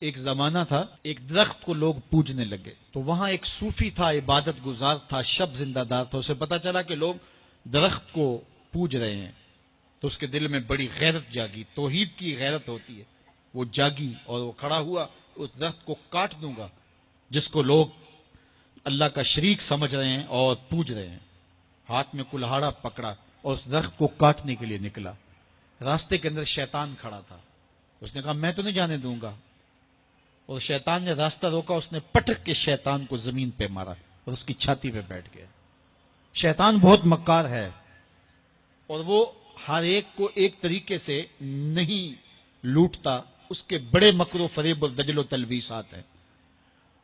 ایک زمانہ تھا، ایک درخت کو لوگ پوجنے لگے، تو وہاں ایک صوفی تھا، عبادت گزار تھا، شب زندہ دار تھا۔ اسے پتا چلا کہ لوگ درخت کو پوج رہے ہیں، تو اس کے دل میں بڑی غیرت جاگی، توحید کی غیرت ہوتی ہے، وہ جاگی اور وہ کھڑا ہوا، اس درخت کو کاٹ دوں گا جس کو لوگ اللہ کا شریک سمجھ رہے ہیں اور پوج رہے ہیں۔ ہاتھ میں کلہاڑا پکڑا اور اس درخت کو کاٹنے کے لیے نکلا۔ راستے کے اندر شیطان کھڑا تھا، اس نے کہا میں تو نہیں جانے دوں گا، اور شیطان نے راستہ روکا، اس نے پٹک کے شیطان کو زمین پہ مارا اور اس کی چھاتی پہ بیٹھ گیا۔ شیطان بہت مکار ہے اور وہ ہر ایک کو ایک طریقے سے نہیں لوٹتا، اس کے بڑے مکر و فریب اور دجل و تلبیسات ہیں۔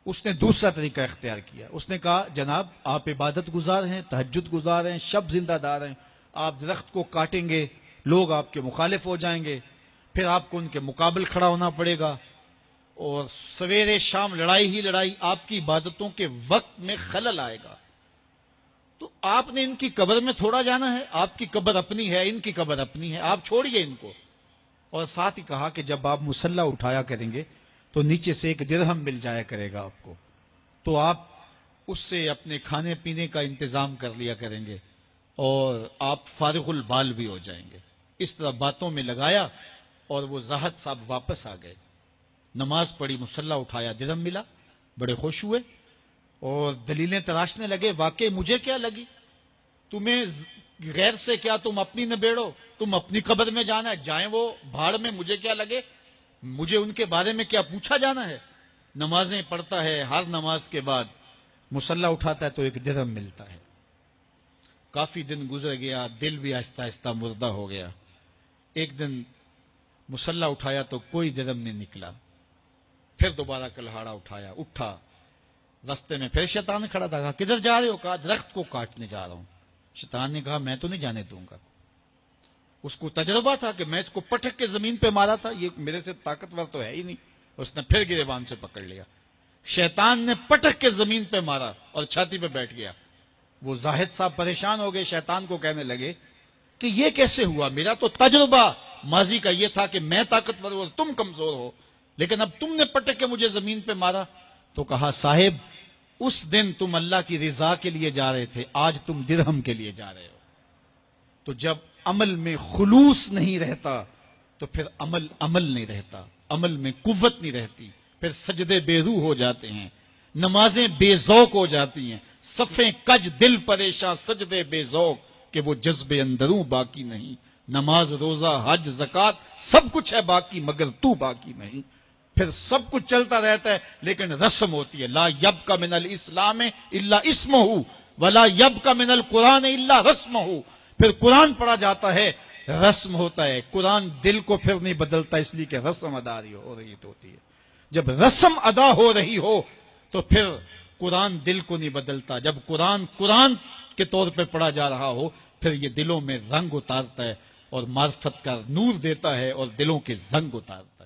اس نے دوسرا طریقہ اختیار کیا، اس نے کہا جناب آپ عبادت گزار ہیں، تہجد گزار ہیں، شب زندہ دار ہیں، آپ درخت کو کاٹیں گے، لوگ آپ کے مخالف ہو جائیں گے، پھر آپ کو ان کے مقابل کھڑا ہونا پڑے گا، اور سویرے شام لڑائی ہی لڑائی، آپ کی عبادتوں کے وقت میں خلل آئے گا۔ تو آپ نے ان کی قبر میں تھوڑا جانا ہے، آپ کی قبر اپنی ہے، ان کی قبر اپنی ہے، آپ چھوڑیے ان کو۔ اور ساتھ ہی کہا کہ جب آپ مصلی اٹھایا کریں گے تو نیچے سے ایک درہم مل جایا کرے گا آپ کو، تو آپ اس سے اپنے کھانے پینے کا انتظام کر لیا کریں گے اور آپ فارغ البال بھی ہو جائیں گے۔ اس طرح باتوں میں لگایا اور وہ زاہد صاحب واپس آ گئے، نماز پڑھی، مصلی اٹھایا، درہم ملا، بڑے خوش ہوئے اور دلیلیں تراشنے لگے، واقعی مجھے کیا لگی، تمہیں غیر سے کیا، تم اپنی نبیڑو، تم اپنی قبر میں جانا ہے، جائیں وہ بھاڑ میں، مجھے کیا لگے، مجھے ان کے بارے میں کیا پوچھا جانا ہے۔ نمازیں پڑھتا ہے، ہر نماز کے بعد مصلی اٹھاتا ہے تو ایک درہم ملتا ہے۔ کافی دن گزر گیا، دل بھی آہستہ آہستہ مردہ ہو گیا۔ ایک دن مصلی اٹھایا تو کوئی درہم نہیں نکلا، پھر دوبارہ کلہاڑا اٹھایا، اٹھا، رستے میں پھر شیطان کھڑا تھا، کہا کدھر جا رہے ہو، کہا درخت کو کاٹنے جا رہا ہوں۔ شیطان نے کہا میں تو نہیں جانے دوں گا۔ اس کو تجربہ تھا کہ میں اس کو پٹک کے زمین پہ مارا تھا، یہ میرے سے طاقتور تو ہے ہی نہیں۔ اس نے پھر گریبان سے پکڑ لیا، شیطان نے پٹک کے زمین پہ مارا اور چھاتی پہ بیٹھ گیا۔ وہ زاہد صاحب پریشان ہو گئے، شیطان کو کہنے لگے کہ یہ کیسے ہوا، میرا تو تجربہ ماضی کا یہ تھا کہ میں طاقتور ہوں، تم کمزور ہو، لیکن اب تم نے پٹک کے مجھے زمین پہ مارا۔ تو کہا صاحب اس دن تم اللہ کی رضا کے لیے جا رہے تھے، آج تم درہم کے لیے جا رہے ہو۔ تو جب عمل میں خلوص نہیں رہتا تو پھر عمل نہیں رہتا، عمل میں قوت نہیں رہتی، پھر سجدے بے روح ہو جاتے ہیں، نمازیں بے ذوق ہو جاتی ہیں، صفیں کج دل پریشاں، سجدے بے ذوق کہ وہ جذب اندروں باقی نہیں۔ نماز روزہ حج زکوٰۃ سب کچھ ہے باقی مگر تو باقی نہیں۔ پھر سب کچھ چلتا رہتا ہے لیکن رسم ہوتی ہے، لا یبقى من الاسلام الا اسمہ ولا یبقى من القرآن الا رسمہ۔ پھر قرآن پڑھا جاتا ہے، رسم ہوتا ہے، قرآن دل کو پھر نہیں بدلتا، اس لیے کہ رسم ادا ہو رہی ہوتی ہے۔ جب رسم ادا ہو رہی ہو تو پھر قرآن دل کو نہیں بدلتا، جب قرآن کے طور پہ پڑھا جا رہا ہو پھر یہ دلوں میں رنگ اتارتا ہے اور معرفت کا نور دیتا ہے اور دلوں کے زنگ اتارتا ہے۔